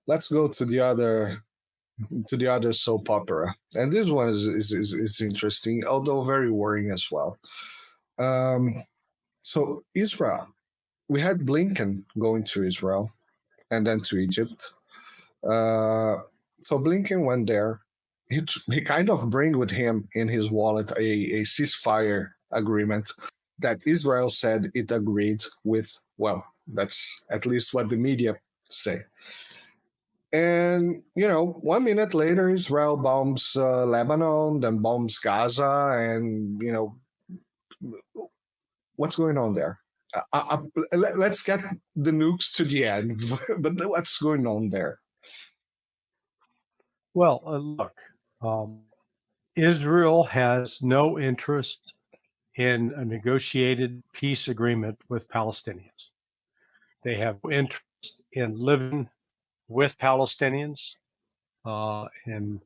let's go to the other soap opera, and this one is interesting, although very worrying as well. Um, so Israel, we had Blinken going to Israel and then to Egypt. Uh, so Blinken went there. He kind of bring with him in his wallet a ceasefire agreement that Israel said it agreed with. Well, that's at least what the media say. And 1 minute later, Israel bombs Lebanon, then bombs Gaza, and what's going on there? Let's get the nukes to the end, but what's going on there? Well, look, Israel has no interest in a negotiated peace agreement with Palestinians. They have no interest in living with Palestinians in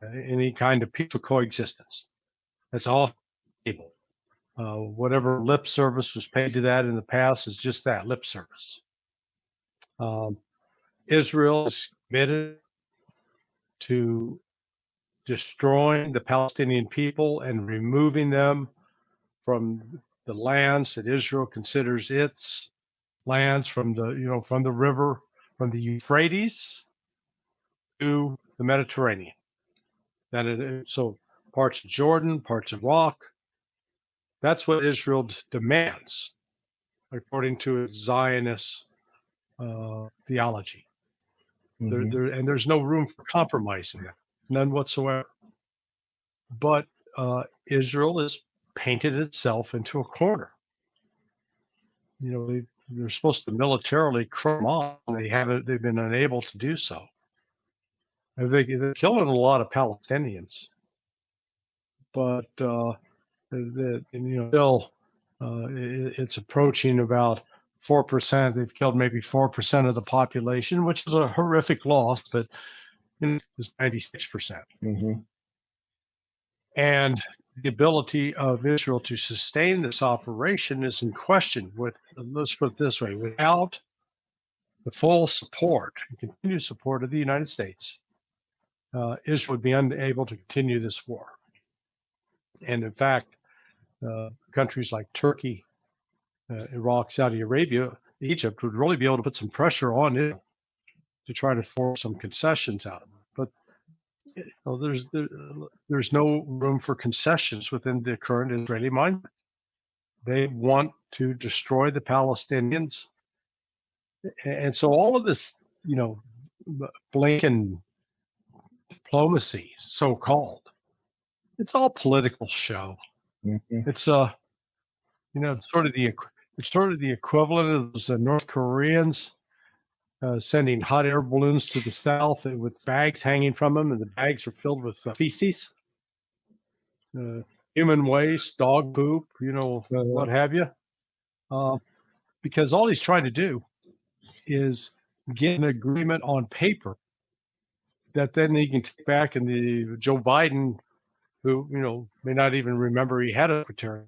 any kind of peaceful coexistence. That's all people. Whatever lip service was paid to that in the past is just that, lip service. Israel is committed to destroying the Palestinian people and removing them from the lands that Israel considers its lands, from the river, from the Euphrates to the Mediterranean. So parts of Jordan, parts of Iraq. That's what Israel demands, according to its Zionist theology. Mm-hmm. And there's no room for compromise in that, none whatsoever. But Israel has painted itself into a corner. They're supposed to militarily crush them off. They've been unable to do so. They're killing a lot of Palestinians, but still it's approaching about 4%. They've killed maybe 4% of the population, which is a horrific loss, but it's 96%. Mm-hmm. And the ability of Israel to sustain this operation is in question. Let's put it this way: without the full support and continued support of the United States, Israel would be unable to continue this war. And in fact, countries like Turkey, Iraq, Saudi Arabia, Egypt would really be able to put some pressure on Israel to try to force some concessions out of them. But there's no room for concessions within the current Israeli mindset. They want to destroy the Palestinians. And so all of this, Blinken diplomacy, so-called, it's all political show. Mm-hmm. It's sort of the equivalent of the North Koreans sending hot air balloons to the south with bags hanging from them, and the bags are filled with feces, human waste, dog poop, what have you. Because all he's trying to do is get an agreement on paper that then he can take back, and the Joe Biden, who may not even remember he had a secretary,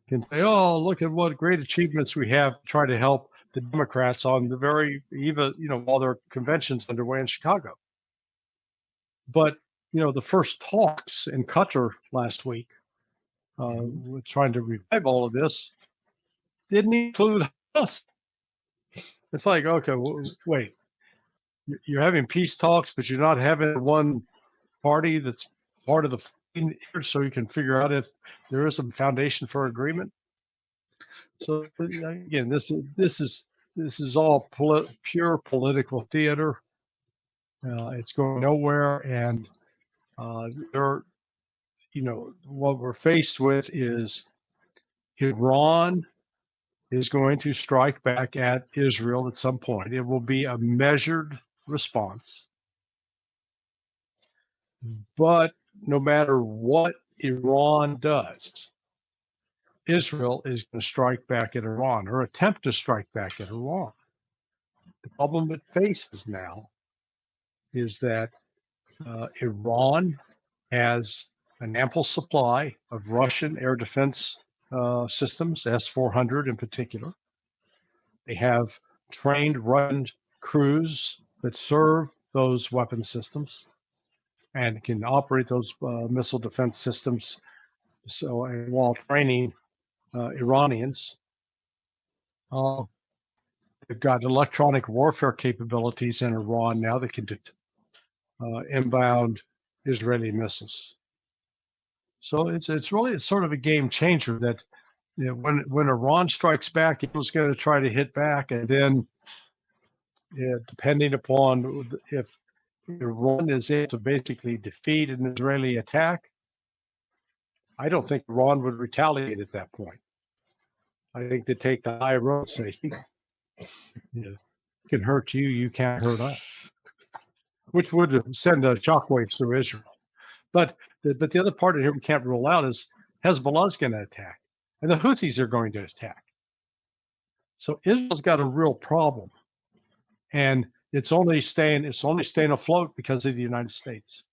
can say, "Oh, look at what great achievements we have to try to help the Democrats on the very eve of, while their convention's underway in Chicago." But the first talks in Qatar last week, trying to revive all of this, didn't include us. It's like, okay, wait, you're having peace talks, but you're not having one party that's part of the so you can figure out if there is a foundation for agreement. So again, this is all pure political theater. It's going nowhere, and what we're faced with is Iran is going to strike back at Israel at some point. It will be a measured response, but no matter what Iran does, Israel is going to strike back at Iran, or attempt to strike back at Iran. The problem it faces now is that Iran has an ample supply of Russian air defense systems, S-400 in particular. They have trained Russian crews that serve those weapon systems and can operate those missile defense systems. So, while training Iranians, they've got electronic warfare capabilities in Iran now that can inbound Israeli missiles. So it's really sort of a game changer that when Iran strikes back, it was going to try to hit back, and then depending upon if Iran is able to basically defeat an Israeli attack, I don't think Iran would retaliate at that point. I think they take the high road, say, can hurt you, you can't hurt us, which would send shockwaves through Israel. But the other part of here we can't rule out is Hezbollah's going to attack, and the Houthis are going to attack. So Israel's got a real problem, and it's only staying afloat because of the United States.